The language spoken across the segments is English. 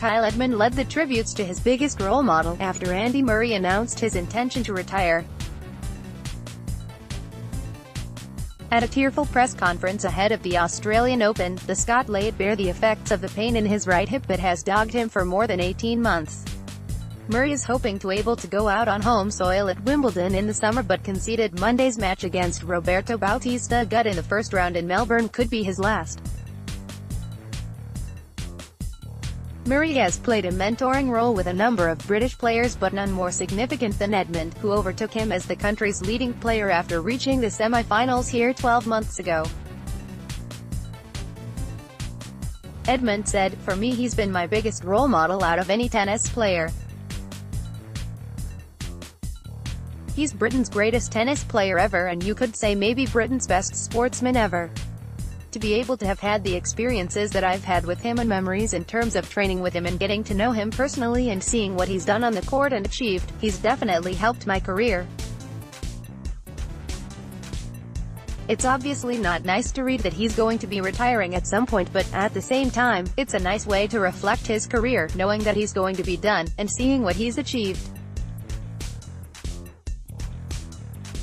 Edmund led the tributes to his biggest role model, after Andy Murray announced his intention to retire. At a tearful press conference ahead of the Australian Open, the Scot laid bare the effects of the pain in his right hip that has dogged him for more than 18 months. Murray is hoping to able to go out on home soil at Wimbledon in the summer, but conceded Monday's match against Roberto Bautista Agut in the first round in Melbourne could be his last. Murray has played a mentoring role with a number of British players, but none more significant than Edmund, who overtook him as the country's leading player after reaching the semi-finals here 12 months ago. Edmund said, "For me, he's been my biggest role model out of any tennis player. He's Britain's greatest tennis player ever, and you could say maybe Britain's best sportsman ever. To be able to have had the experiences that I've had with him and memories in terms of training with him and getting to know him personally and seeing what he's done on the court and achieved, he's definitely helped my career. It's obviously not nice to read that he's going to be retiring at some point, but, at the same time, it's a nice way to reflect his career, knowing that he's going to be done, and seeing what he's achieved.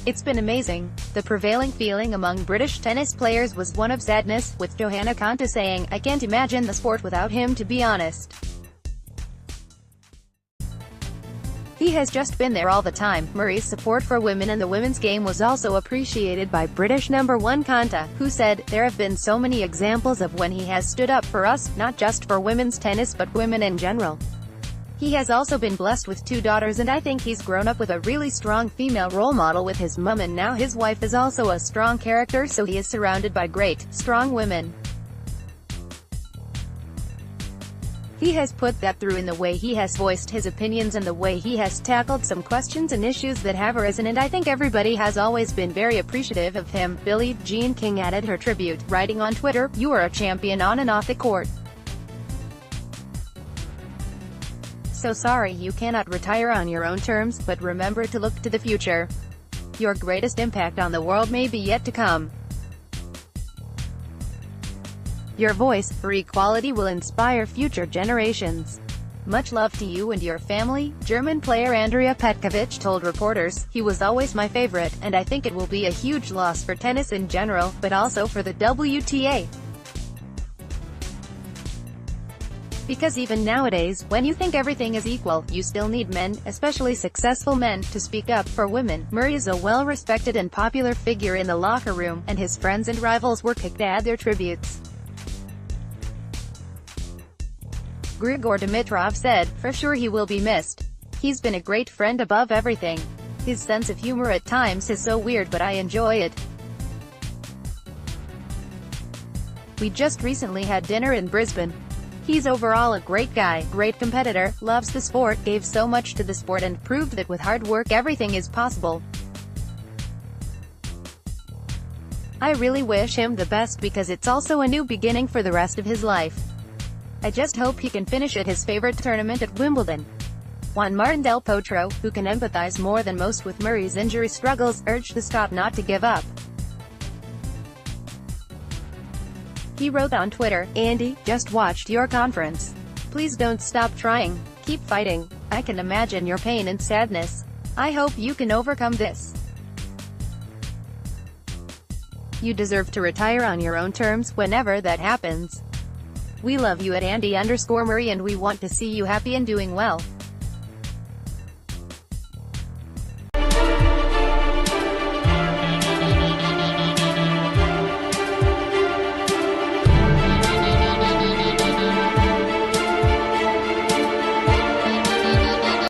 It's been amazing." The prevailing feeling among British tennis players was one of sadness, with Johanna Konta saying, "I can't imagine the sport without him, to be honest. He has just been there all the time." Murray's support for women and the women's game was also appreciated by British number 1 Konta, who said, "There have been so many examples of when he has stood up for us, not just for women's tennis but women in general. He has also been blessed with 2 daughters, and I think he's grown up with a really strong female role model with his mum, and now his wife is also a strong character, so he is surrounded by great, strong women. He has put that through in the way he has voiced his opinions and the way he has tackled some questions and issues that have arisen, and I think everybody has always been very appreciative of him." Billie Jean King added her tribute, writing on Twitter, "You are a champion on and off the court. So sorry you cannot retire on your own terms, but remember to look to the future. Your greatest impact on the world may be yet to come. Your voice for equality will inspire future generations. Much love to you and your family." German player Andrea Petkovic told reporters, "He was always my favorite, and I think it will be a huge loss for tennis in general, but also for the WTA. Because even nowadays, when you think everything is equal, you still need men, especially successful men, to speak up for women." Murray is a well-respected and popular figure in the locker room, and his friends and rivals were quick to add their tributes. Grigor Dimitrov said, "For sure he will be missed. He's been a great friend above everything. His sense of humor at times is so weird, but I enjoy it. We just recently had dinner in Brisbane. He's overall a great guy, great competitor, loves the sport, gave so much to the sport and proved that with hard work everything is possible. I really wish him the best because it's also a new beginning for the rest of his life. I just hope he can finish at his favorite tournament at Wimbledon." Juan Martin Del Potro, who can empathize more than most with Murray's injury struggles, urged the Scot not to give up. He wrote on Twitter, "Andy, just watched your conference. Please don't stop trying. Keep fighting. I can imagine your pain and sadness. I hope you can overcome this. You deserve to retire on your own terms, whenever that happens. We love you at Andy_Murray and we want to see you happy and doing well."